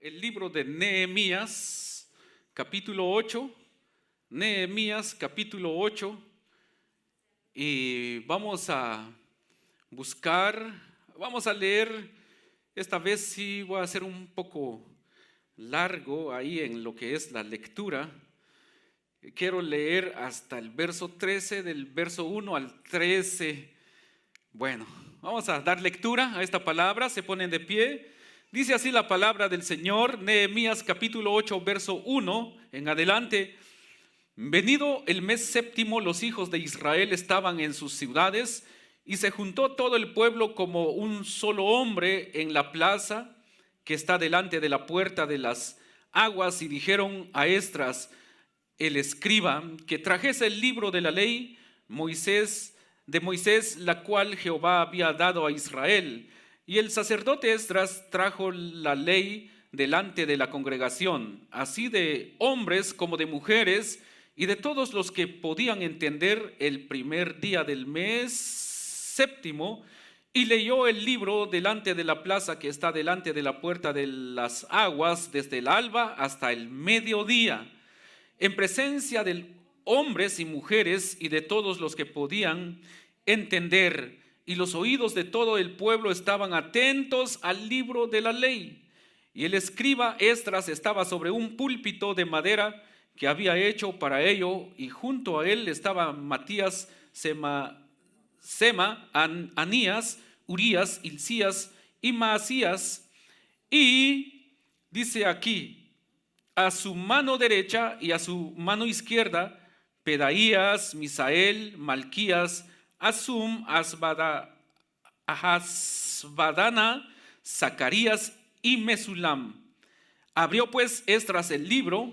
el libro de Nehemías, capítulo 8. Nehemías, capítulo 8. Y vamos a leer. Esta vez sí voy a ser un poco largo ahí en lo que es la lectura. Quiero leer hasta el verso 13, del verso 1 al 13. Bueno, vamos a dar lectura a esta palabra. Se ponen de pie. Dice así la palabra del Señor, Nehemías capítulo 8, verso 1 en adelante. Venido el mes séptimo, los hijos de Israel estaban en sus ciudades, y se juntó todo el pueblo como un solo hombre en la plaza que está delante de la puerta de las aguas, y dijeron a Esdras, el escriba, que trajese el libro de la ley de Moisés, la cual Jehová había dado a Israel. Y el sacerdote Esdras trajo la ley delante de la congregación, así de hombres como de mujeres, y de todos los que podían entender, el primer día del mes séptimo, y leyó el libro delante de la plaza que está delante de la puerta de las aguas, desde el alba hasta el mediodía, en presencia de hombres y mujeres y de todos los que podían entender. Y los oídos de todo el pueblo estaban atentos al libro de la ley. Y el escriba Esdras estaba sobre un púlpito de madera que había hecho para ello, y junto a él estaban Matías, Anías, Urías, Hilcías y Maasías. Y dice aquí, a su mano derecha y a su mano izquierda, Pedaías, Misael, Malquías, Asum, Ahasbadana, Zacarías y Mesulam. Abrió pues Esdras el libro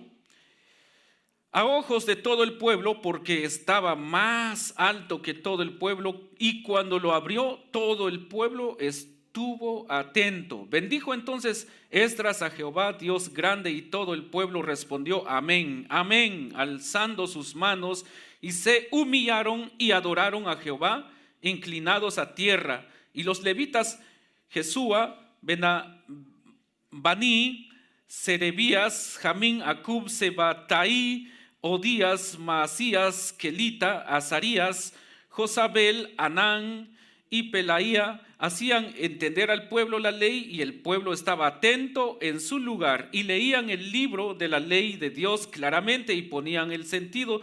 a ojos de todo el pueblo, porque estaba más alto que todo el pueblo, y cuando lo abrió, todo el pueblo estuvo atento. Bendijo entonces Esdras a Jehová, Dios grande, y todo el pueblo respondió amén, amén, alzando sus manos, y se humillaron y adoraron a Jehová, inclinados a tierra. Y los levitas Jesúa, Bani, Serebías, Jamín, Acub, Sebataí, Odías, Maasías, Kelita, Azarías, Josabel, Anán y Pelaía hacían entender al pueblo la ley, y el pueblo estaba atento en su lugar, y leían el libro de la ley de Dios claramente, y ponían el sentido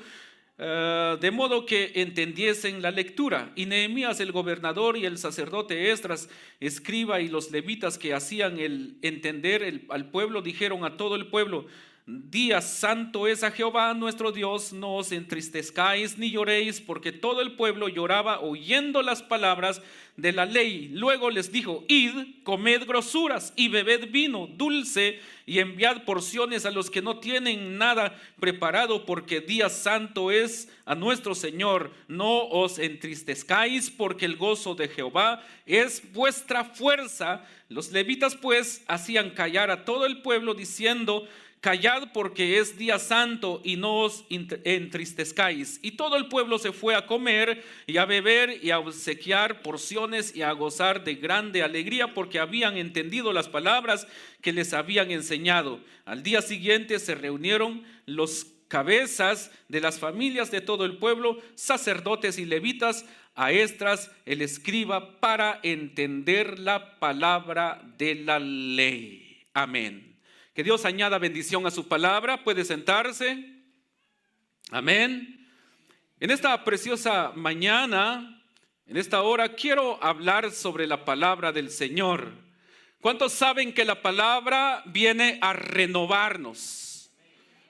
de modo que entendiesen la lectura. Y Nehemías el gobernador y el sacerdote Esdras escriba y los levitas que hacían el entender al pueblo dijeron a todo el pueblo: día santo es a Jehová nuestro Dios, no os entristezcáis ni lloréis, porque todo el pueblo lloraba oyendo las palabras de la ley. Luego les dijo: id, comed grosuras y bebed vino dulce, y enviad porciones a los que no tienen nada preparado, porque día santo es a nuestro Señor. No os entristezcáis, porque el gozo de Jehová es vuestra fuerza. Los levitas pues hacían callar a todo el pueblo, diciendo: callad, porque es día santo, y no os entristezcáis. Y todo el pueblo se fue a comer y a beber y a obsequiar porciones y a gozar de grande alegría, porque habían entendido las palabras que les habían enseñado. Al día siguiente se reunieron los cabezas de las familias de todo el pueblo, sacerdotes y levitas, a Esdras el escriba, para entender la palabra de la ley. Amén. Que Dios añada bendición a su palabra. Puede sentarse. Amén. En esta preciosa mañana, en esta hora, quiero hablar sobre la palabra del Señor. ¿Cuántos saben que la palabra viene a renovarnos?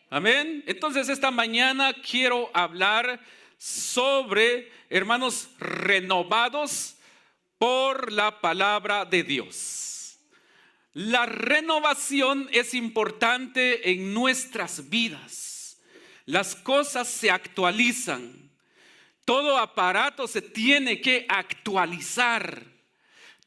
Amén. Entonces esta mañana quiero hablar sobre, hermanos, renovados por la palabra de Dios. La renovación es importante en nuestras vidas. Las cosas se actualizan. Todo aparato se tiene que actualizar.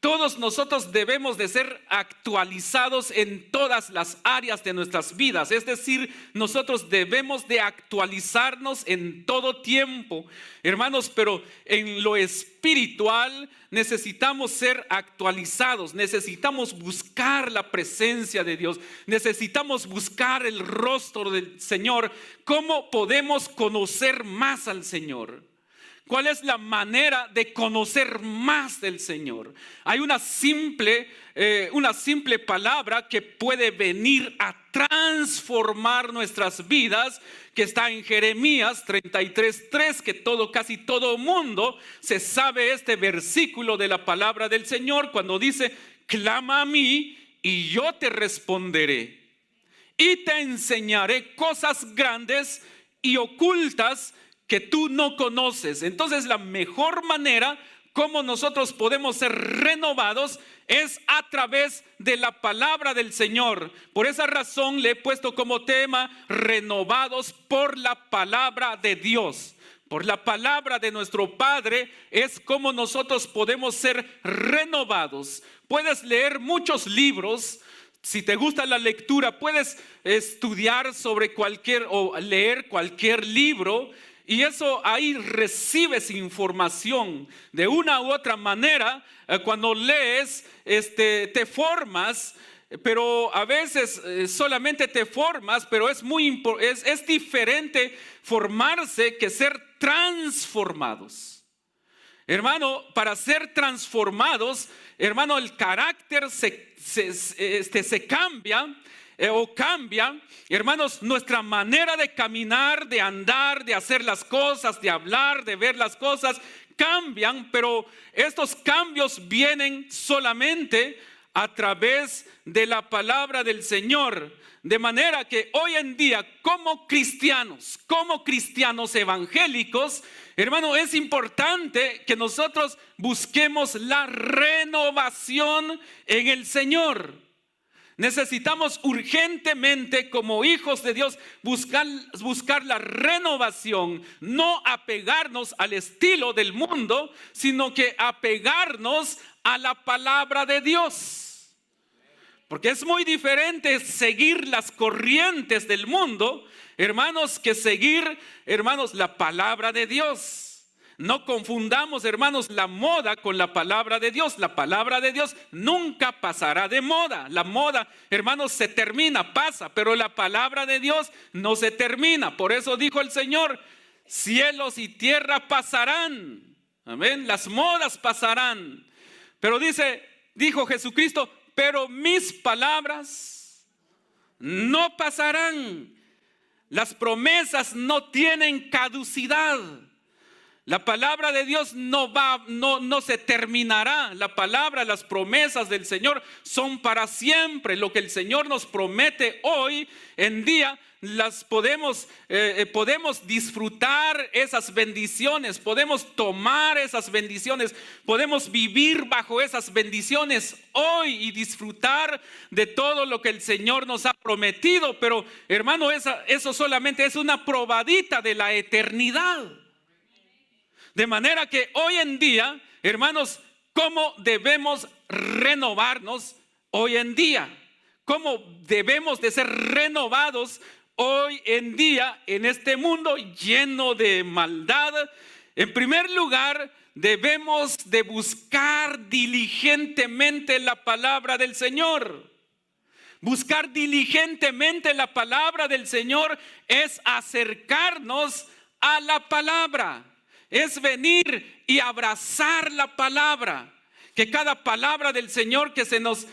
todos nosotros debemos de ser actualizados en todas las áreas de nuestras vidas. Es decir, nosotros debemos de actualizarnos en todo tiempo, hermanos, pero en lo espiritual necesitamos ser actualizados, necesitamos buscar la presencia de Dios, necesitamos buscar el rostro del Señor. ¿Cómo podemos conocer más al Señor? ¿Cuál es la manera de conocer más del Señor? Hay una simple palabra que puede venir a transformar nuestras vidas, que está en Jeremías 33:3, que casi todo mundo se sabe este versículo de la palabra del Señor, cuando dice: clama a mí y yo te responderé y te enseñaré cosas grandes y ocultas que tú no conoces. Entonces, la mejor manera como nosotros podemos ser renovados es a través de la palabra del Señor. Por esa razón le he puesto como tema: renovados por la palabra de Dios. Por la palabra de nuestro Padre es como nosotros podemos ser renovados. Puedes leer muchos libros. Si te gusta la lectura, puedes estudiar sobre o leer cualquier libro. Y eso, ahí recibes información de una u otra manera. Cuando lees, te formas, pero a veces solamente te formas, pero es diferente formarse que ser transformados. Hermano, para ser transformados, hermano, el carácter se cambia. Cambia, hermanos, nuestra manera de caminar, de andar, de hacer las cosas, de hablar, de ver las cosas, cambian, pero estos cambios vienen solamente a través de la palabra del Señor. De manera que hoy en día, como cristianos evangélicos, hermano, es importante que nosotros busquemos la renovación en el Señor. Necesitamos urgentemente, como hijos de Dios, buscar la renovación, no apegarnos al estilo del mundo, sino que apegarnos a la palabra de Dios. Porque es muy diferente seguir las corrientes del mundo, hermanos, que seguir, hermanos, la palabra de Dios. No confundamos, hermanos, la moda con la palabra de Dios. La palabra de Dios nunca pasará de moda. La moda, hermanos, se termina, pasa, pero la palabra de Dios no se termina. Por eso dijo el Señor: cielos y tierra pasarán. Amén. Las modas pasarán. Pero dijo Jesucristo: pero mis palabras no pasarán. Las promesas no tienen caducidad. La palabra de Dios no se terminará. La palabra, las promesas del Señor son para siempre. Lo que el Señor nos promete hoy en día, podemos disfrutar esas bendiciones, podemos tomar esas bendiciones, podemos vivir bajo esas bendiciones hoy y disfrutar de todo lo que el Señor nos ha prometido. Pero, hermano, eso solamente es una probadita de la eternidad. De manera que hoy en día, hermanos, ¿cómo debemos renovarnos hoy en día? ¿Cómo debemos de ser renovados hoy en día en este mundo lleno de maldad? En primer lugar, debemos de buscar diligentemente la palabra del Señor. Buscar diligentemente la palabra del Señor es acercarnos a la palabra. Es venir y abrazar la palabra. Que cada palabra del Señor que se nos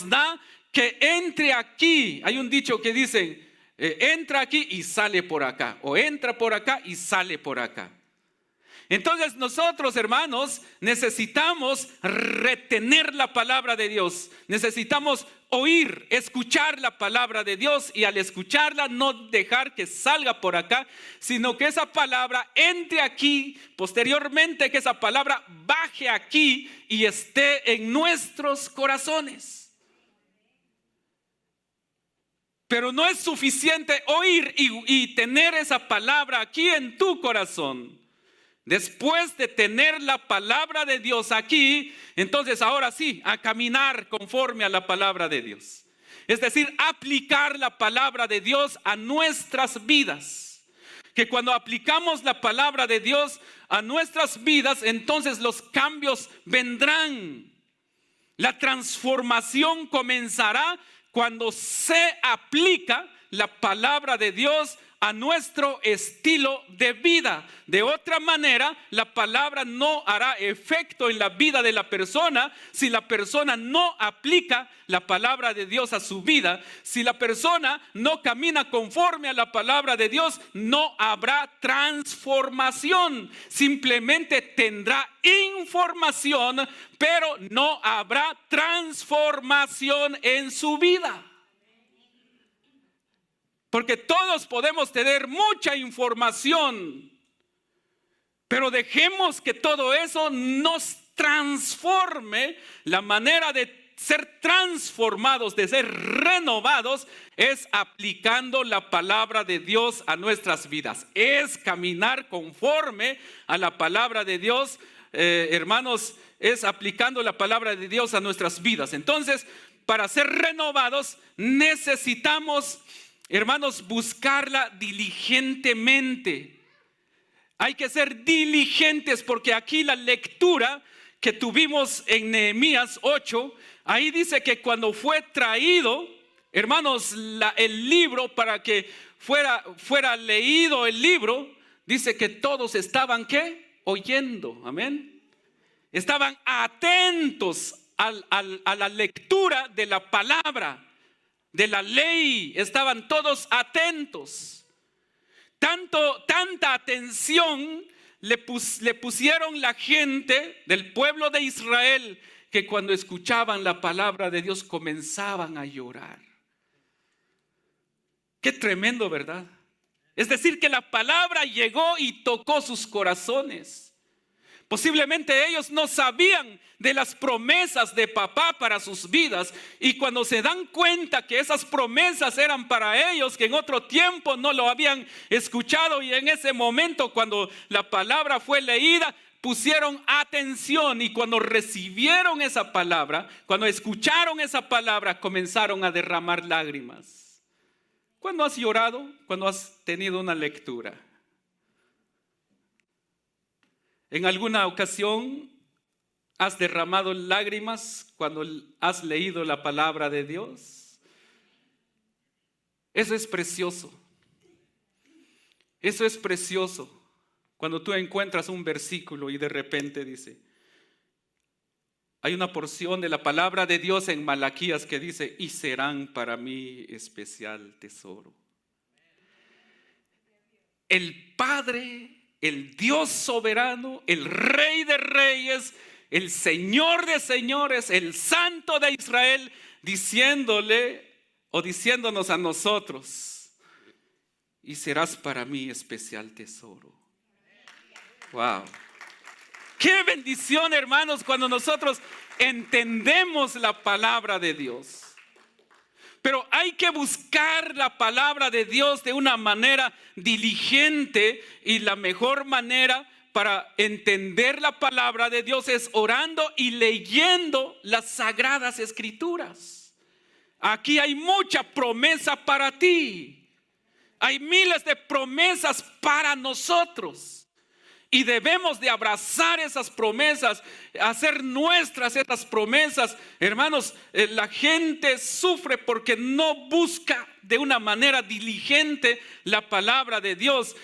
da, que entre aquí. Hay un dicho que dice: entra aquí y sale por acá, o entra por acá y sale por acá. Entonces nosotros, hermanos, necesitamos retener la palabra de Dios. Necesitamos oír, escuchar la palabra de Dios, y al escucharla no dejar que salga por acá, sino que esa palabra entre aquí, posteriormente que esa palabra baje aquí y esté en nuestros corazones. Pero no es suficiente oír y tener esa palabra aquí en tu corazón. Después de tener la palabra de Dios aquí, Entonces ahora sí, a caminar conforme a la palabra de Dios. Es decir, aplicar la palabra de Dios a nuestras vidas. Que cuando aplicamos la palabra de Dios a nuestras vidas, entonces los cambios vendrán. La transformación comenzará cuando se aplica la palabra de Dios a nuestro estilo de vida. De otra manera, la palabra no hará efecto en la vida de la persona si la persona no aplica la palabra de Dios a su vida. Si la persona no camina conforme a la palabra de Dios, no habrá transformación. Simplemente tendrá información, pero no habrá transformación en su vida. Porque todos podemos tener mucha información, pero dejemos que todo eso nos transforme. La manera de ser transformados, de ser renovados, es aplicando la palabra de Dios a nuestras vidas. Es caminar conforme a la palabra de Dios, hermanos, es aplicando la palabra de Dios a nuestras vidas. Entonces, para ser renovados necesitamos, hermanos, buscarla diligentemente. Hay que ser diligentes, porque aquí la lectura que tuvimos en Nehemías 8, ahí dice que cuando fue traído, hermanos, el libro, para que fuera leído el libro, dice que todos estaban, ¿qué? Oyendo, amén. Estaban atentos a la lectura de la palabra, de la ley. Estaban todos atentos. Tanta atención le pusieron la gente del pueblo de Israel, que cuando escuchaban la palabra de Dios comenzaban a llorar. Qué tremendo, ¿verdad? Es decir, que la palabra llegó y tocó sus corazones. Posiblemente ellos no sabían de las promesas de papá para sus vidas, y cuando se dan cuenta que esas promesas eran para ellos, que en otro tiempo no lo habían escuchado, y en ese momento cuando la palabra fue leída, pusieron atención, y cuando recibieron esa palabra, cuando escucharon esa palabra, comenzaron a derramar lágrimas. ¿Cuándo has llorado? Cuando has tenido una lectura. ¿En alguna ocasión has derramado lágrimas cuando has leído la palabra de Dios? Eso es precioso. Eso es precioso. Cuando tú encuentras un versículo y de repente dice, hay una porción de la palabra de Dios en Malaquías que dice, y serán para mí especial tesoro. El Padre, el Dios soberano, el Rey de reyes, el Señor de señores, el Santo de Israel, diciéndole o diciéndonos a nosotros, y serás para mí especial tesoro. Wow. Qué bendición, hermanos, cuando nosotros entendemos la palabra de Dios. Pero hay que buscar la palabra de Dios de una manera diligente, y la mejor manera para entender la palabra de Dios es orando y leyendo las sagradas escrituras. Aquí hay mucha promesa para ti. Hay miles de promesas para nosotros. Y debemos de abrazar esas promesas, hacer nuestras esas promesas. Hermanos, la gente sufre porque no busca de una manera diligente la palabra de Dios.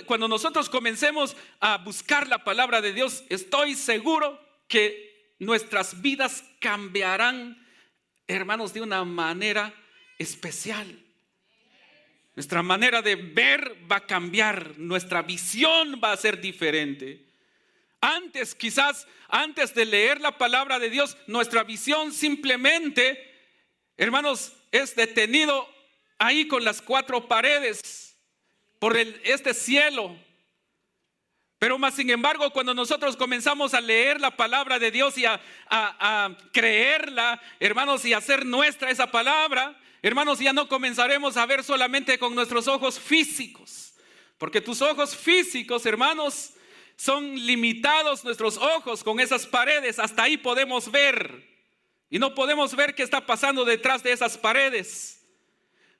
Cuando nosotros comencemos a buscar la palabra de Dios, estoy seguro que nuestras vidas cambiarán, hermanos, de una manera especial. Nuestra manera de ver va a cambiar, nuestra visión va a ser diferente. Quizás antes de leer la palabra de Dios, nuestra visión simplemente, hermanos, es detenido ahí con las cuatro paredes, por este cielo. Pero más sin embargo, cuando nosotros comenzamos a leer la palabra de Dios y a creerla, hermanos, y hacer nuestra esa palabra, hermanos, ya no comenzaremos a ver solamente con nuestros ojos físicos. Porque tus ojos físicos, hermanos, Son limitados nuestros ojos con esas paredes. Hasta ahí podemos ver. Y no podemos ver qué está pasando detrás de esas paredes.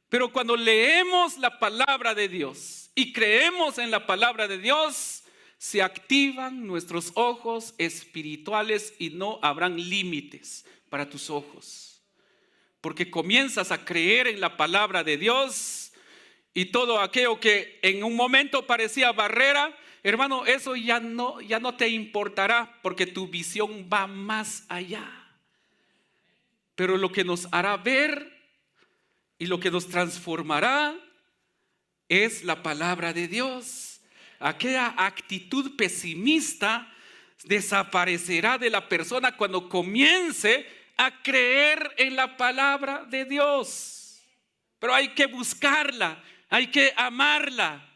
Pero cuando leemos la palabra de Dios y creemos en la palabra de Dios, se activan nuestros ojos espirituales y no habrán límites para tus ojos. Porque comienzas a creer en la palabra de Dios y todo aquello que en un momento parecía barrera, hermano, eso ya no te importará porque tu visión va más allá. Pero lo que nos hará ver y lo que nos transformará es la palabra de Dios. Aquella actitud pesimista desaparecerá de la persona cuando comience a creer en la palabra de Dios. Pero hay que buscarla, hay que amarla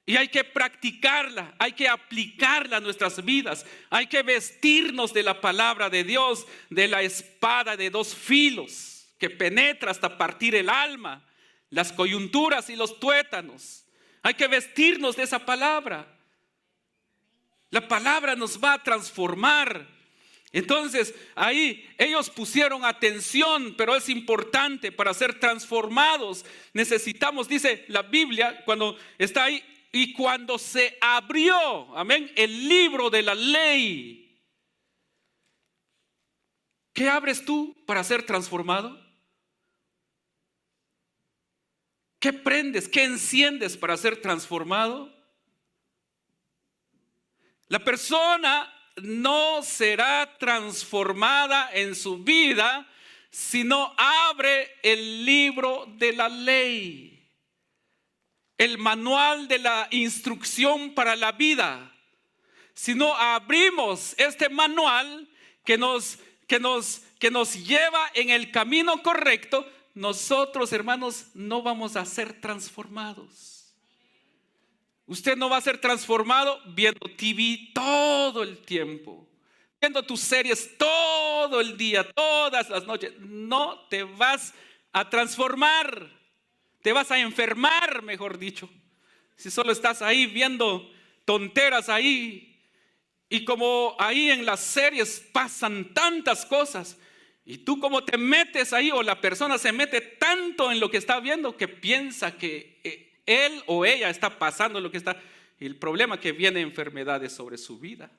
y hay que practicarla, hay que aplicarla a nuestras vidas. Hay que vestirnos de la palabra de Dios, de la espada de dos filos que penetra hasta partir el alma, las coyunturas y los tuétanos. Hay que vestirnos de esa palabra. La palabra nos va a transformar. Entonces ahí ellos pusieron atención, pero es importante para ser transformados. Necesitamos, dice la Biblia, cuando está ahí, y cuando se abrió, amén, el libro de la ley. ¿Qué abres tú para ser transformado? ¿Qué prendes? ¿Qué enciendes para ser transformado? La persona no será transformada en su vida si no abre el libro de la ley, el manual de la instrucción para la vida. Si no abrimos este manual que nos lleva en el camino correcto, nosotros, hermanos, no vamos a ser transformados. Usted no va a ser transformado viendo TV todo el tiempo, viendo tus series todo el día, todas las noches. No te vas a transformar, te vas a enfermar, mejor dicho, si solo estás ahí viendo tonteras ahí. Y como ahí en las series pasan tantas cosas, y tú como te metes ahí, o la persona se mete tanto en lo que está viendo que piensa que él o ella está pasando lo que está. Y el problema es que viene enfermedades sobre su vida.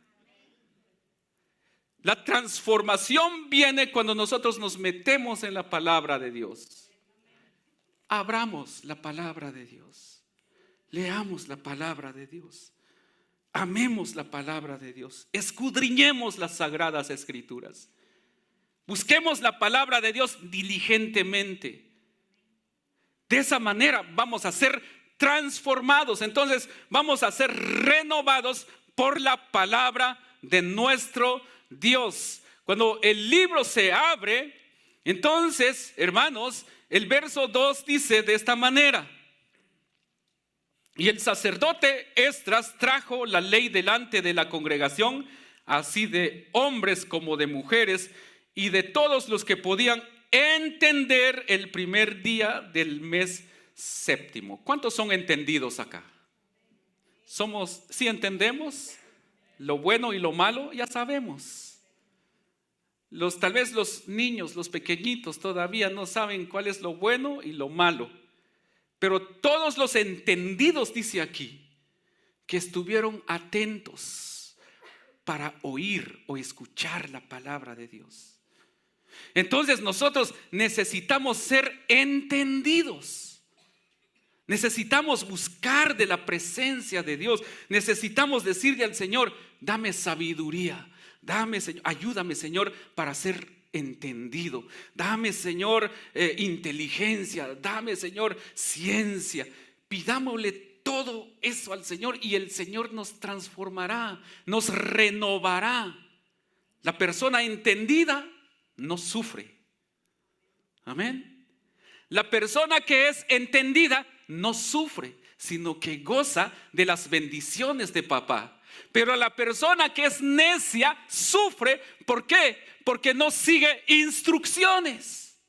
La transformación viene cuando nosotros nos metemos en la palabra de Dios. Abramos la palabra de Dios. Leamos la palabra de Dios. Amemos la palabra de Dios. Escudriñemos las sagradas escrituras. Busquemos la palabra de Dios diligentemente. De esa manera vamos a ser transformados. Entonces vamos a ser renovados por la palabra de nuestro Dios. Cuando el libro se abre, entonces, hermanos, el verso 2 dice de esta manera: y el sacerdote Esdras trajo la ley delante de la congregación, así de hombres como de mujeres, y de todos los que podían entender el primer día del mes séptimo. ¿Cuántos son entendidos acá? ¿Sí entendemos lo bueno y lo malo? Ya sabemos. Tal vez los niños, los pequeñitos todavía no saben cuál es lo bueno y lo malo. Pero todos los entendidos, dice aquí, que estuvieron atentos para oír o escuchar la palabra de Dios. Entonces nosotros necesitamos ser entendidos. Necesitamos buscar de la presencia de Dios. Necesitamos decirle al Señor: dame sabiduría, dame, Señor, ayúdame, Señor, para ser entendido. Dame, Señor, inteligencia. Dame, Señor, ciencia. Pidámosle todo eso al Señor y el Señor nos transformará, nos renovará. La persona entendida no sufre. Amén. La persona que es entendida no sufre, sino que goza de las bendiciones de papá. Pero la persona que es necia sufre. ¿Por qué? Porque no sigue instrucciones.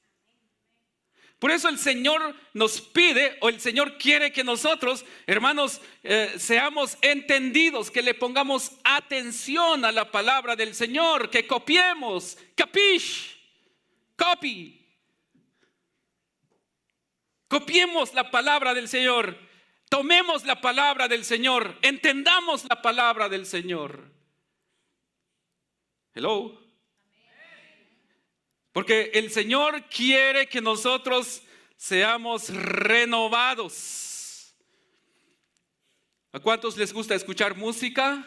Por eso el Señor nos pide, o el Señor quiere que nosotros, hermanos, seamos entendidos, que le pongamos atención a la palabra del Señor, que copiemos, capish, copy. Copiemos la palabra del Señor, tomemos la palabra del Señor, entendamos la palabra del Señor. Hello. Porque el Señor quiere que nosotros seamos renovados. ¿A cuántos les gusta escuchar música?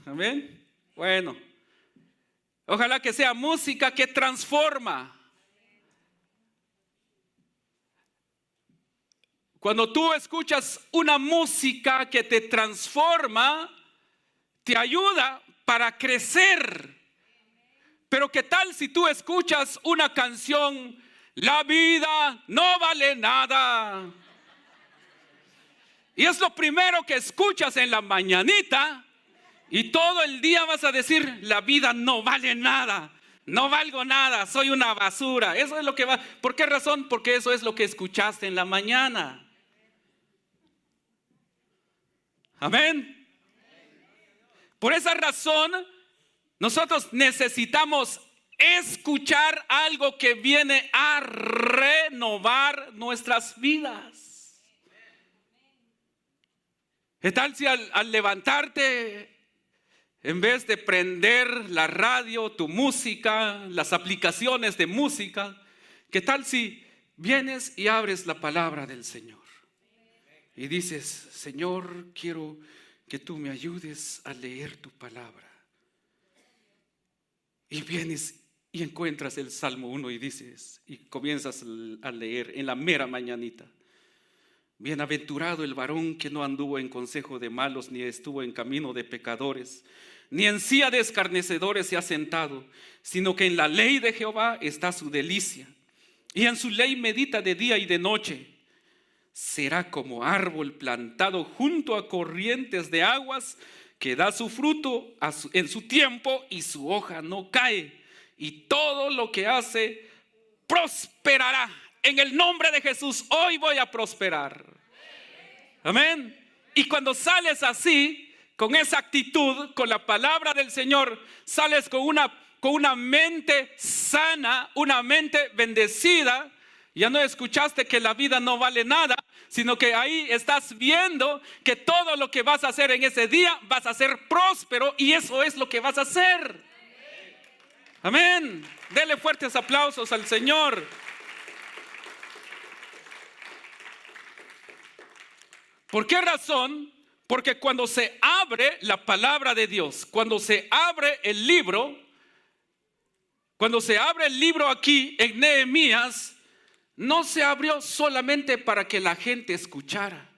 Amén. Bueno, ojalá que sea música que transforma. Cuando tú escuchas una música que te transforma, te ayuda para crecer. Pero ¿qué tal si tú escuchas una canción, la vida no vale nada? Y es lo primero que escuchas en la mañanita y todo el día vas a decir, la vida no vale nada, no valgo nada, soy una basura. Eso es lo que va. ¿Por qué razón? Porque eso es lo que escuchaste en la mañana. Amén. Por esa razón, nosotros necesitamos escuchar algo que viene a renovar nuestras vidas. ¿Qué tal si al levantarte, en vez de prender la radio, tu música, las aplicaciones de música, qué tal si vienes y abres la palabra del Señor? Y dices, Señor, quiero que tú me ayudes a leer tu palabra. Y vienes y encuentras el Salmo 1 y dices, y comienzas a leer en la mera mañanita. Bienaventurado el varón que no anduvo en consejo de malos, ni estuvo en camino de pecadores, ni en silla de escarnecedores se ha sentado, sino que en la ley de Jehová está su delicia, y en su ley medita de día y de noche. Será como árbol plantado junto a corrientes de aguas, que da su fruto en su tiempo y su hoja no cae. Y todo lo que hace prosperará. En el nombre de Jesús, hoy voy a prosperar. Amén. Y cuando sales así, con esa actitud, con la palabra del Señor, sales con una mente sana, una mente bendecida. Ya no escuchaste que la vida no vale nada, sino que ahí estás viendo que todo lo que vas a hacer en ese día vas a ser próspero, y eso es lo que vas a hacer. Amén. Dele fuertes aplausos al Señor. ¿Por qué razón? Porque cuando se abre la palabra de Dios, cuando se abre el libro, aquí en Nehemías, no se abrió solamente para que la gente escuchara.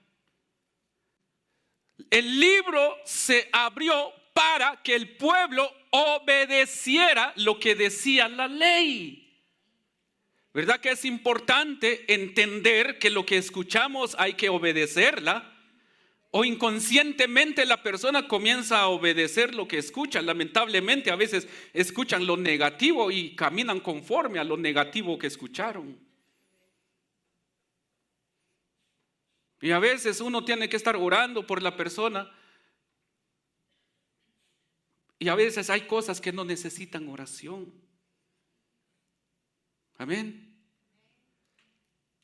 El libro se abrió para que el pueblo obedeciera lo que decía la ley. ¿Verdad que es importante entender que lo que escuchamos hay que obedecerla? O inconscientemente la persona comienza a obedecer lo que escucha. Lamentablemente a veces escuchan lo negativo y caminan conforme a lo negativo que escucharon. Y a veces uno tiene que estar orando por la persona. Y a veces hay cosas que no necesitan oración. Amén.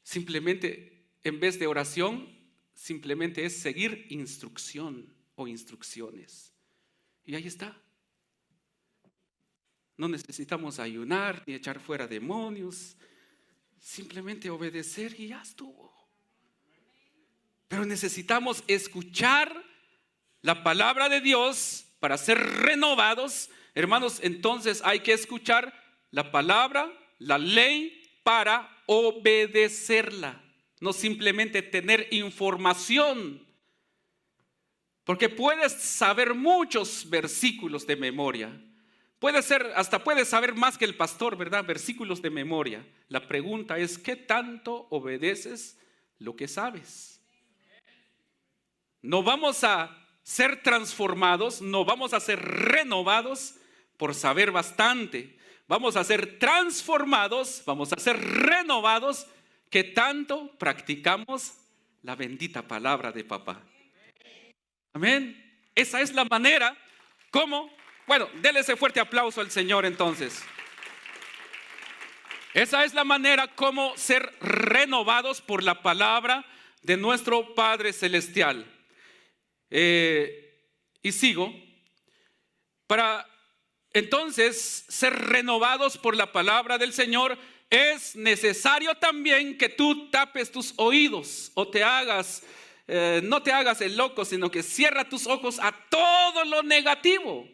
Simplemente, en vez de oración, simplemente es seguir instrucción o instrucciones. Y ahí está. No necesitamos ayunar ni echar fuera demonios. Simplemente obedecer y ya estuvo. Pero necesitamos escuchar la palabra de Dios para ser renovados. Hermanos, entonces hay que escuchar la palabra, la ley, para obedecerla. No simplemente tener información. Porque puedes saber muchos versículos de memoria. Puedes saber más que el pastor, ¿verdad? Versículos de memoria. La pregunta es, ¿qué tanto obedeces lo que sabes? No vamos a ser transformados, no vamos a ser renovados por saber bastante. vamos a ser transformados, vamos a ser renovados, que tanto practicamos la bendita palabra de papá. Amén. Esa es la manera como, bueno, déle ese fuerte aplauso al Señor entonces. Esa es la manera como ser renovados por la palabra de nuestro Padre Celestial. Y sigo. Para entonces ser renovados por la palabra del Señor, es necesario también que tú tapes tus oídos o te hagas, no te hagas el loco, sino que cierra tus ojos a todo lo negativo.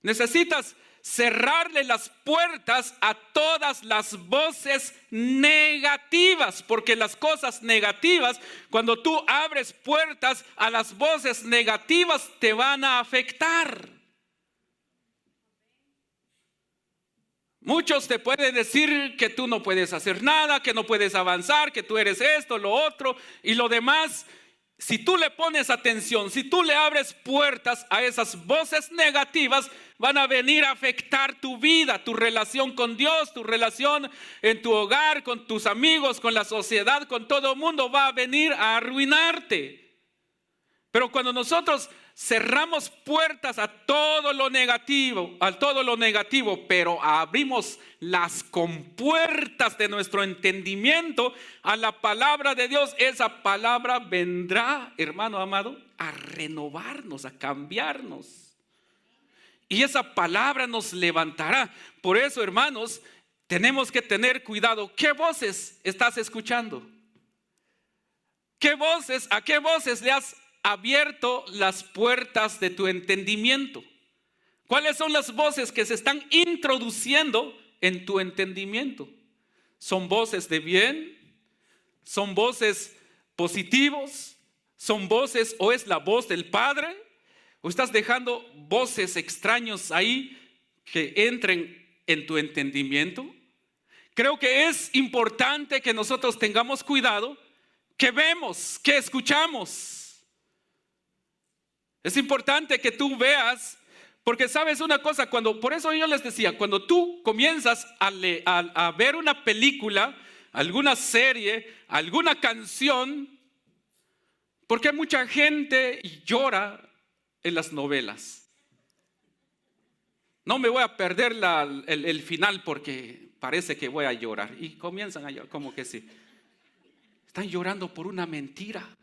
Necesitas cerrarle las puertas a todas las voces negativas, porque las cosas negativas, cuando tú abres puertas a las voces negativas, te van a afectar. Muchos te pueden decir que tú no puedes hacer nada, que no puedes avanzar, que tú eres esto, lo otro y lo demás. Si tú le pones atención, si tú le abres puertas a esas voces negativas, van a venir a afectar tu vida, tu relación con Dios, tu relación en tu hogar, con tus amigos, con la sociedad, con todo el mundo. Va a venir a arruinarte. Pero cuando nosotros cerramos puertas a todo lo negativo, pero abrimos las compuertas de nuestro entendimiento a la palabra de Dios, esa palabra vendrá, hermano amado, a renovarnos, a cambiarnos. Y esa palabra nos levantará. Por eso, hermanos, tenemos que tener cuidado. ¿Qué voces estás escuchando? ¿A qué voces le has abierto las puertas de tu entendimiento? ¿Cuáles son las voces que se están introduciendo en tu entendimiento? ¿Son voces de bien? ¿Son voces positivos? ¿Son voces o es la voz del Padre? ¿O estás dejando voces extraños ahí que entren en tu entendimiento? Creo que es importante que nosotros tengamos cuidado, que vemos, que escuchamos. Es importante que tú veas, porque sabes una cosa, por eso yo les decía, cuando tú comienzas a ver una película, alguna serie, alguna canción, porque mucha gente llora en las novelas. No me voy a perder el final porque parece que voy a llorar. Y comienzan a llorar, como que sí. Están llorando por una mentira.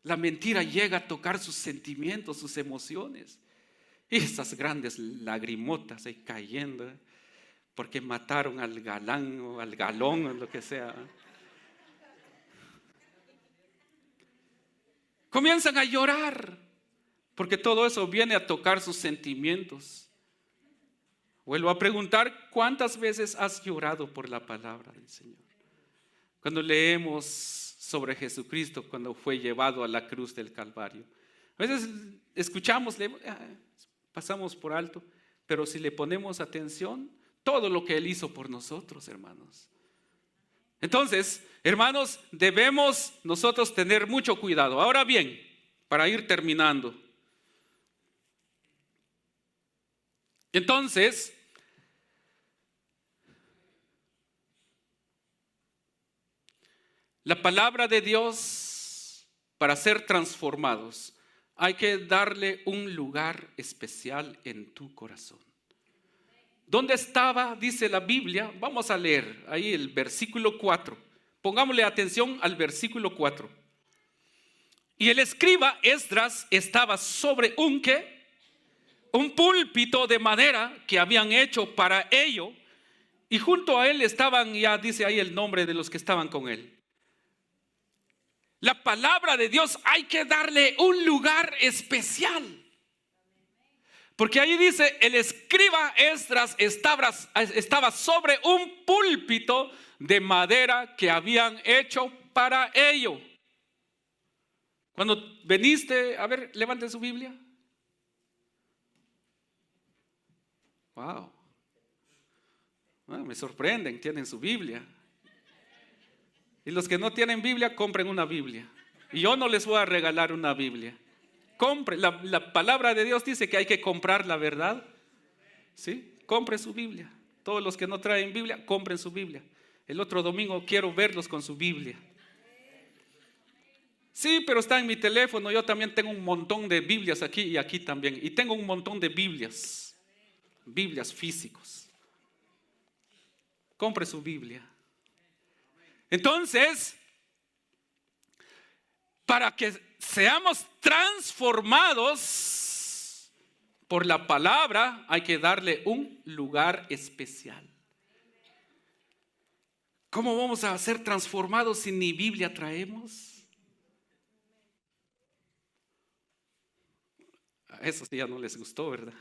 La mentira llega a tocar sus sentimientos, sus emociones. Y esas grandes lagrimotas ahí cayendo, porque mataron al galán o al galón o lo que sea. Comienzan a llorar, porque todo eso viene a tocar sus sentimientos. Vuelvo a preguntar, ¿cuántas veces has llorado por la palabra del Señor? Cuando leemos sobre Jesucristo, cuando fue llevado a la cruz del Calvario. A veces escuchamos, pasamos por alto, pero si le ponemos atención, todo lo que Él hizo por nosotros, hermanos. Entonces, hermanos, debemos nosotros tener mucho cuidado. Ahora bien, para ir terminando. Entonces, la palabra de Dios, para ser transformados, hay que darle un lugar especial en tu corazón. ¿Dónde estaba? Dice la Biblia. Vamos a leer ahí el versículo 4. Pongámosle atención al versículo 4. Y el escriba Esdras estaba sobre un púlpito de madera que habían hecho para ello. Y junto a él estaban, ya dice ahí el nombre de los que estaban con él. La palabra de Dios hay que darle un lugar especial. Porque ahí dice, el escriba Esdras estaba sobre un púlpito de madera que habían hecho para ello. Cuando veniste, a ver, levanten su Biblia. Wow. Me sorprenden, tienen su Biblia. Y los que no tienen Biblia, compren una Biblia. Y yo no les voy a regalar una Biblia. Compre, la palabra de Dios dice que hay que comprar la verdad. ¿Sí? Compre su Biblia. Todos los que no traen Biblia, compren su Biblia. El otro domingo quiero verlos con su Biblia. Sí, pero está en mi teléfono. Yo también tengo un montón de Biblias aquí y aquí también. Y tengo un montón de Biblias físicos. Compre su Biblia. Entonces, para que seamos transformados por la palabra, hay que darle un lugar especial. ¿Cómo vamos a ser transformados si ni Biblia traemos? A eso sí ya no les gustó, ¿verdad?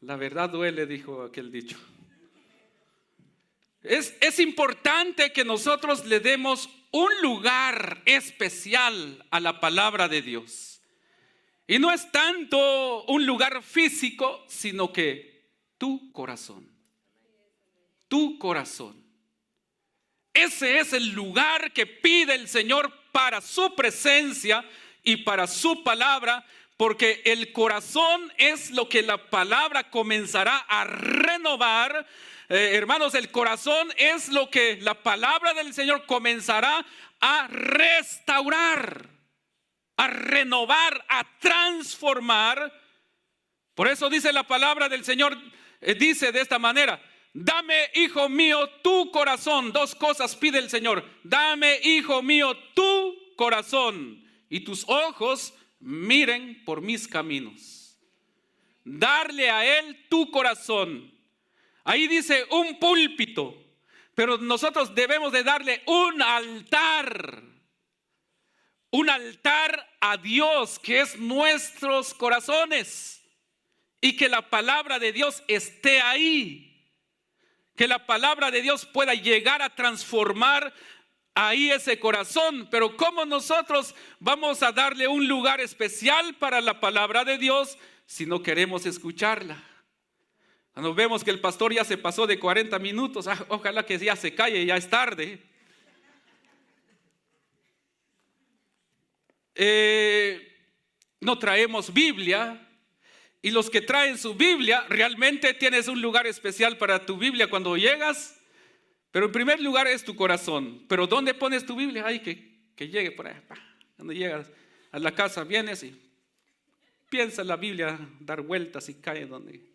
La verdad duele, dijo aquel dicho. Es importante que nosotros le demos un lugar especial a la palabra de Dios. Y no es tanto un lugar físico, sino que tu corazón. Tu corazón. Ese es el lugar que pide el Señor para su presencia y para su palabra, porque el corazón es lo que la palabra comenzará a renovar. Hermanos, el corazón es lo que la palabra del Señor comenzará a restaurar, a renovar, a transformar. Por eso dice la palabra del Señor, dice de esta manera: dame, hijo mío, tu corazón. Dos cosas pide el Señor: dame, hijo mío, tu corazón, y tus ojos miren por mis caminos. Darle a Él tu corazón. Ahí dice un púlpito, pero nosotros debemos de darle un altar a Dios, que es nuestros corazones, y que la palabra de Dios esté ahí, que la palabra de Dios pueda llegar a transformar ahí ese corazón. Pero ¿cómo nosotros vamos a darle un lugar especial para la palabra de Dios si no queremos escucharla? Cuando vemos que el pastor ya se pasó de 40 minutos, ojalá que ya se calle, ya es tarde. No traemos Biblia, y los que traen su Biblia, realmente tienes un lugar especial para tu Biblia cuando llegas, pero en primer lugar es tu corazón. Pero ¿dónde pones tu Biblia? Ay, que llegue por ahí. Cuando llegas a la casa, vienes y piensa la Biblia dar vueltas y cae donde.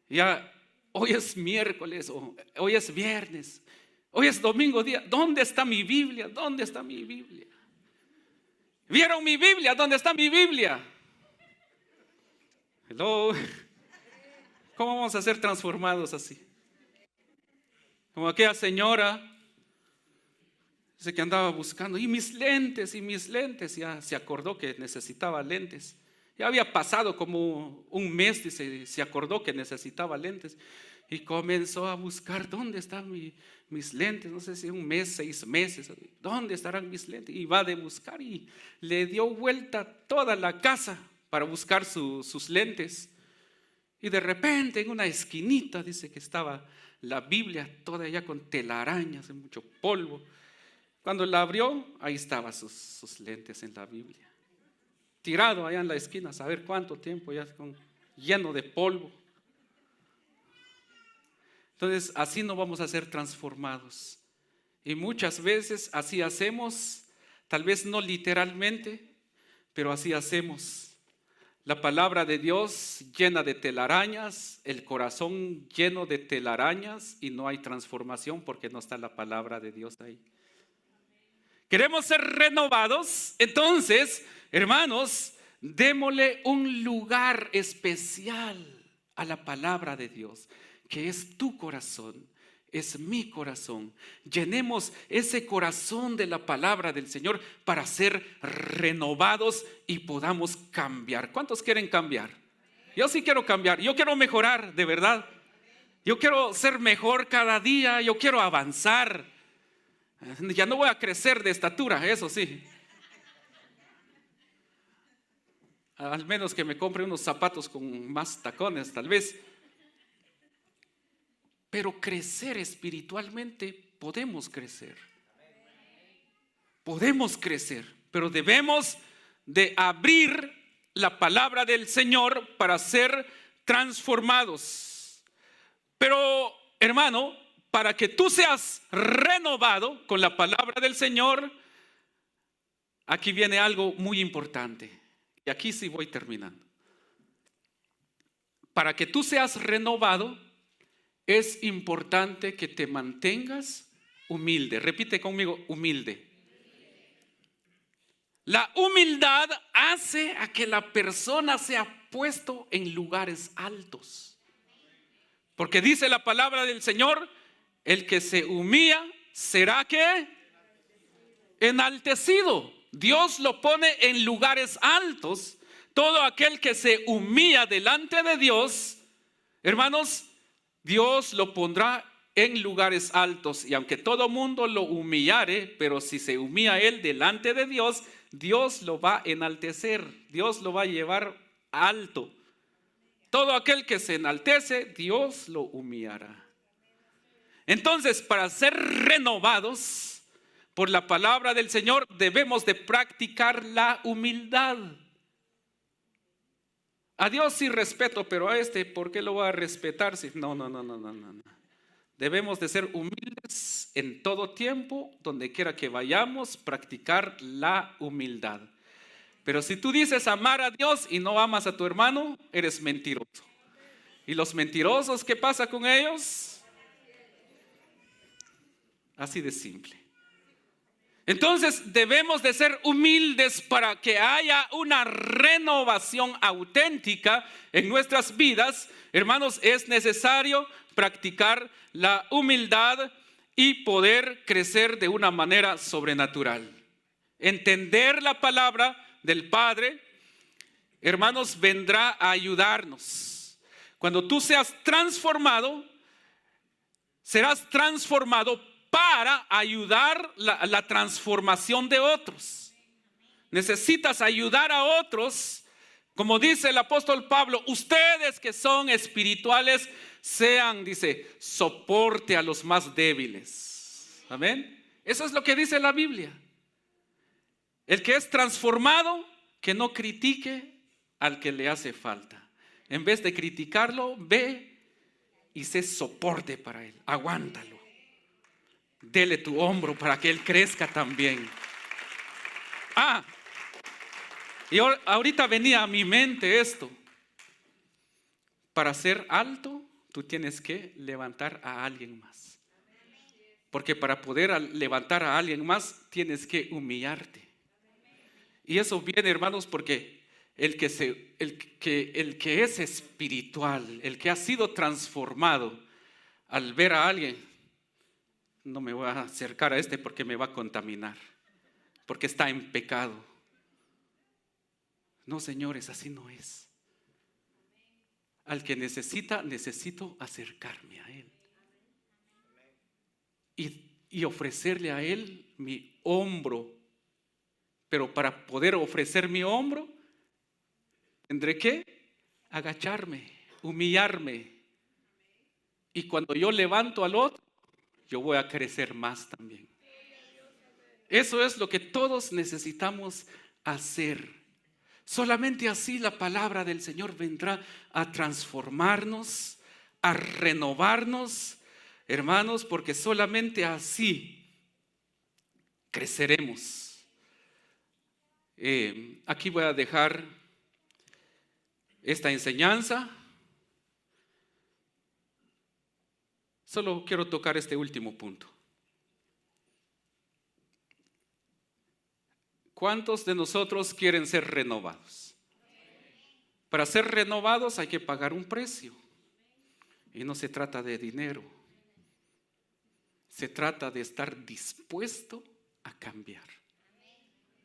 Ya, hoy es miércoles, o hoy es viernes, hoy es domingo día. ¿Dónde está mi Biblia? ¿Dónde está mi Biblia? ¿Vieron mi Biblia? ¿Dónde está mi Biblia? Hello. ¿Cómo vamos a ser transformados así? Como aquella señora, dice que andaba buscando, y mis lentes, ya se acordó que necesitaba lentes. Ya había pasado como un mes, dice, se acordó que necesitaba lentes, y comenzó a buscar, ¿dónde están mis lentes? No sé si un mes, 6 meses, ¿dónde estarán mis lentes? Y va de buscar, y le dio vuelta toda la casa para buscar sus lentes. Y de repente en una esquinita dice que estaba la Biblia toda ya con telarañas, en mucho polvo. Cuando la abrió, ahí estaban sus lentes en la Biblia, tirado allá en la esquina, a saber cuánto tiempo, ya lleno de polvo. Entonces, así no vamos a ser transformados. Y muchas veces así hacemos, tal vez no literalmente, pero así hacemos. La palabra de Dios llena de telarañas, el corazón lleno de telarañas, y no hay transformación porque no está la palabra de Dios ahí. ¿Queremos ser renovados? Entonces, hermanos, démosle un lugar especial a la palabra de Dios, que es tu corazón, es mi corazón. Llenemos ese corazón de la palabra del Señor para ser renovados y podamos cambiar. ¿Cuántos quieren cambiar? Yo sí quiero cambiar, yo quiero mejorar, de verdad. Yo quiero ser mejor cada día, yo quiero avanzar. Ya no voy a crecer de estatura, eso sí. Al menos que me compre unos zapatos con más tacones, tal vez. Pero crecer espiritualmente, podemos crecer. podemos crecer, pero debemos de abrir la palabra del Señor para ser transformados. Pero, hermano, para que tú seas renovado con la palabra del Señor, aquí viene algo muy importante. Y aquí sí voy terminando. Para que tú seas renovado, es importante que te mantengas humilde. Repite conmigo, humilde. La humildad hace a que la persona sea puesto en lugares altos. Porque dice la palabra del Señor, el que se humilla será ¿qué? Enaltecido. Dios lo pone en lugares altos. Todo aquel que se humilla delante de Dios, hermanos, Dios lo pondrá en lugares altos. Y aunque todo mundo lo humillare, pero si se humilla él delante de Dios, Dios lo va a enaltecer. Dios lo va a llevar alto. Todo aquel que se enaltece, Dios lo humillará. Entonces, para ser renovados por la palabra del Señor, debemos de practicar la humildad. A Dios sí respeto, pero a este, ¿por qué lo voy a respetar? No. Debemos de ser humildes en todo tiempo, donde quiera que vayamos, practicar la humildad. Pero si tú dices amar a Dios y no amas a tu hermano, eres mentiroso. ¿Y los mentirosos, qué pasa con ellos? Así de simple. Entonces debemos de ser humildes para que haya una renovación auténtica en nuestras vidas. Hermanos, es necesario practicar la humildad y poder crecer de una manera sobrenatural. Entender la palabra del Padre, hermanos, vendrá a ayudarnos. Cuando tú seas transformado, serás transformado para ayudar la transformación de otros. Necesitas ayudar a otros, como dice el apóstol Pablo, ustedes que son espirituales sean, dice, soporte a los más débiles. Amén. Eso es lo que dice la Biblia. El que es transformado, que no critique al que le hace falta. En vez de criticarlo, ve y sé soporte para él. Aguántalo. Dele tu hombro para que él crezca también. Y ahorita venía a mi mente esto. Para ser alto, tú tienes que levantar a alguien más. Porque para poder levantar a alguien más, tienes que humillarte. Y eso viene, hermanos, porque el que es espiritual, el que ha sido transformado, al ver a alguien, no me voy a acercar a este porque me va a contaminar, porque está en pecado. No, señores, así no es. Al que necesito acercarme a él y ofrecerle a él mi hombro. Pero para poder ofrecer mi hombro, tendré que agacharme, humillarme. Y cuando yo levanto al otro, yo voy a crecer más también. Eso es lo que todos necesitamos hacer. Solamente así la palabra del Señor vendrá a transformarnos, a renovarnos, hermanos, porque solamente así creceremos. Aquí voy a dejar esta enseñanza. Solo quiero tocar este último punto. ¿Cuántos de nosotros quieren ser renovados? Para ser renovados hay que pagar un precio. Y no se trata de dinero. Se trata de estar dispuesto a cambiar.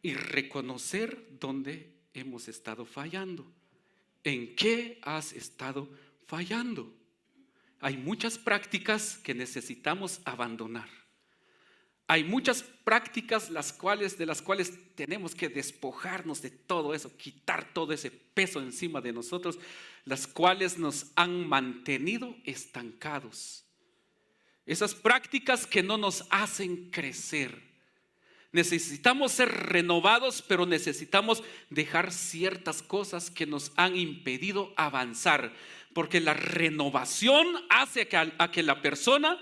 Y reconocer dónde hemos estado fallando. ¿En qué has estado fallando? Hay muchas prácticas que necesitamos abandonar. Hay muchas prácticas de las cuales tenemos que despojarnos de todo eso, quitar todo ese peso encima de nosotros, las cuales nos han mantenido estancados. Esas prácticas que no nos hacen crecer. Necesitamos ser renovados, pero necesitamos dejar ciertas cosas que nos han impedido avanzar, porque la renovación hace a que la persona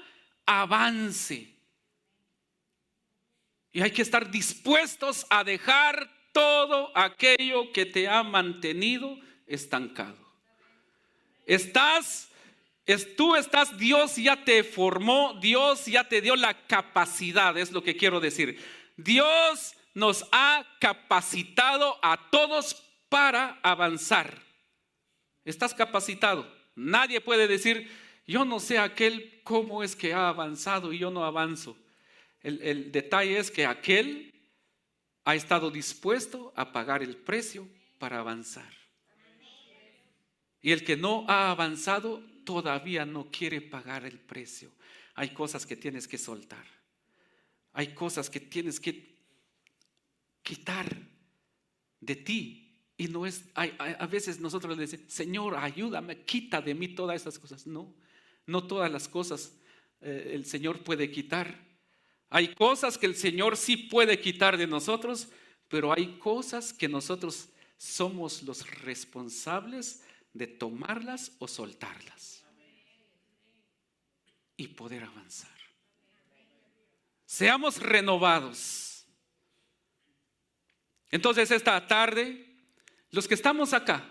avance. Y hay que estar dispuestos a dejar todo aquello que te ha mantenido estancado. Dios ya te formó, Dios ya te dio la capacidad, es lo que quiero decir. Dios nos ha capacitado a todos para avanzar. Estás capacitado. Nadie puede decir, yo no sé aquel cómo es que ha avanzado y yo no avanzo. El detalle es que aquel ha estado dispuesto a pagar el precio para avanzar. Y el que no ha avanzado todavía no quiere pagar el precio. Hay cosas que tienes que soltar. Hay cosas que tienes que quitar de ti. Y no es, a veces nosotros le decimos, Señor, ayúdame, quita de mí todas esas cosas. No todas las cosas el Señor puede quitar. Hay cosas que el Señor sí puede quitar de nosotros, pero hay cosas que nosotros somos los responsables de tomarlas o soltarlas y poder avanzar. Seamos renovados. Entonces esta tarde, los que estamos acá,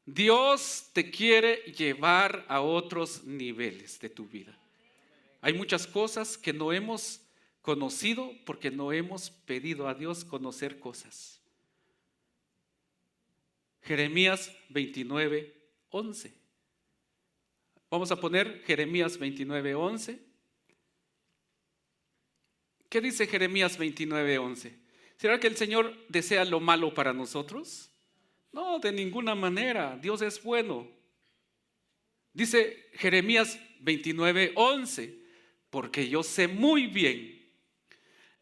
Dios te quiere llevar a otros niveles de tu vida. Hay muchas cosas que no hemos conocido porque no hemos pedido a Dios conocer cosas. Jeremías 29:11. Vamos a poner Jeremías 29:11. ¿Qué dice Jeremías 29:11? ¿Será que el Señor desea lo malo para nosotros? No, de ninguna manera. Dios es bueno. Dice Jeremías 29:11, porque yo sé muy bien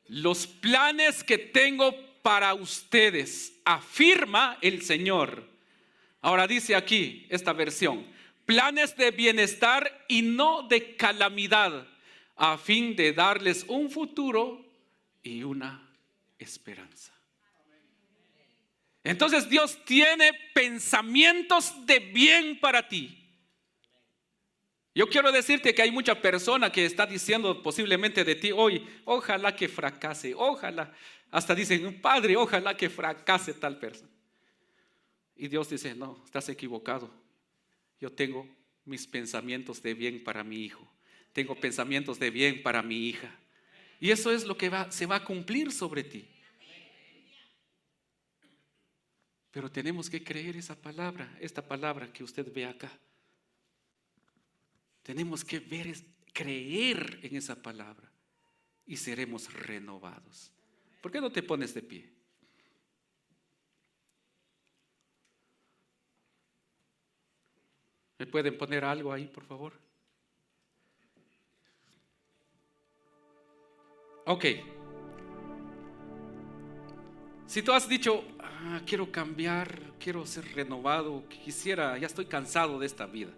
los planes que tengo para ustedes, afirma el Señor. Ahora dice aquí esta versión, planes de bienestar y no de calamidad, a fin de darles un futuro y una esperanza. Entonces Dios tiene pensamientos de bien para ti. Yo quiero decirte que hay mucha persona que está diciendo posiblemente de ti hoy, ojalá que fracase, ojalá, hasta dicen, Padre, ojalá que fracase tal persona. Y Dios dice, no, estás equivocado. Yo tengo mis pensamientos de bien para mi hijo, tengo pensamientos de bien para mi hija. Y eso es lo que se va a cumplir sobre ti. Pero tenemos que creer esa palabra, esta palabra que usted ve acá. Tenemos que creer en esa palabra y seremos renovados. ¿Por qué no te pones de pie? ¿Me pueden poner algo ahí, por favor? Ok. Si tú has dicho, quiero cambiar, quiero ser renovado, ya estoy cansado de esta vida.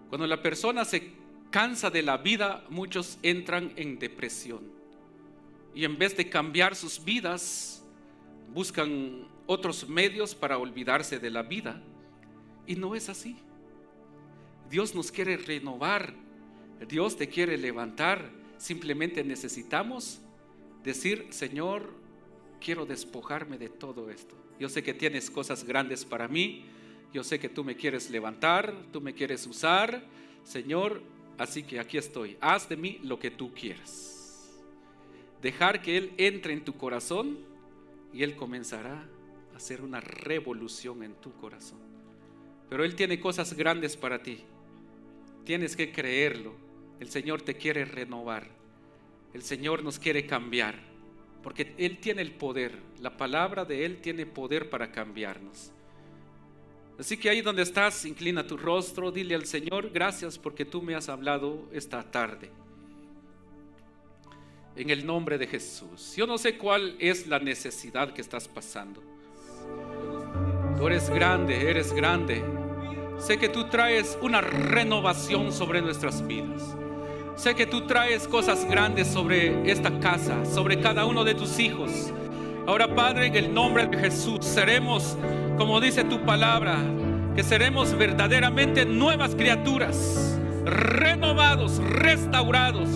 Cuando la persona se cansa de la vida, muchos entran en depresión. Y en vez de cambiar sus vidas, buscan otros medios para olvidarse de la vida. Y no es así. Dios nos quiere renovar. Dios te quiere levantar. Simplemente necesitamos decir, Señor, quiero despojarme de todo esto. Yo sé que tienes cosas grandes para mí. Yo sé que tú me quieres levantar, tú me quieres usar, Señor, así que aquí estoy. Haz de mí lo que tú quieras. Dejar que Él entre en tu corazón y Él comenzará a hacer una revolución en tu corazón. Pero Él tiene cosas grandes para ti. Tienes que creerlo. El Señor te quiere renovar. El Señor nos quiere cambiar, porque Él tiene el poder. La palabra de Él tiene poder para cambiarnos. Así que ahí donde estás, inclina tu rostro, dile al Señor, gracias porque tú me has hablado esta tarde. En el nombre de Jesús. Yo no sé cuál es la necesidad que estás pasando. Tú eres grande. Sé que tú traes una renovación sobre nuestras vidas. Sé que tú traes cosas grandes sobre esta casa, sobre cada uno de tus hijos. Ahora, Padre, en el nombre de Jesús, seremos, como dice tu palabra, que seremos verdaderamente nuevas criaturas, renovados, restaurados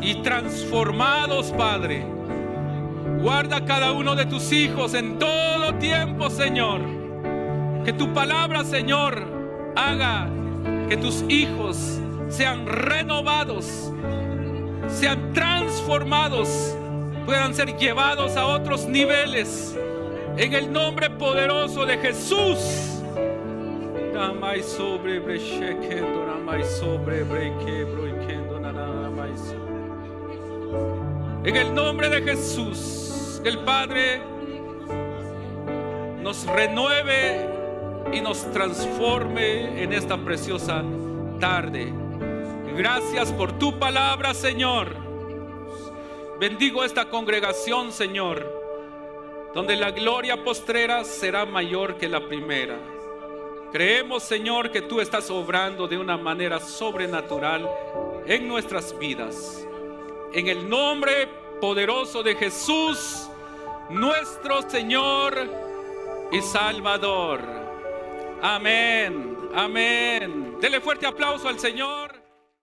y transformados, Padre. Guarda cada uno de tus hijos en todo tiempo, Señor. Que tu palabra, Señor, haga que tus hijos sean renovados, sean transformados, puedan ser llevados a otros niveles. En el nombre poderoso de Jesús. En el nombre de Jesús, que el Padre nos renueve y nos transforme en esta preciosa tarde. Gracias por tu palabra, Señor. Bendigo esta congregación, Señor, donde la gloria postrera será mayor que la primera. Creemos, Señor, que tú estás obrando de una manera sobrenatural en nuestras vidas. En el nombre poderoso de Jesús, nuestro Señor y Salvador. Amén, amén. Dele fuerte aplauso al Señor.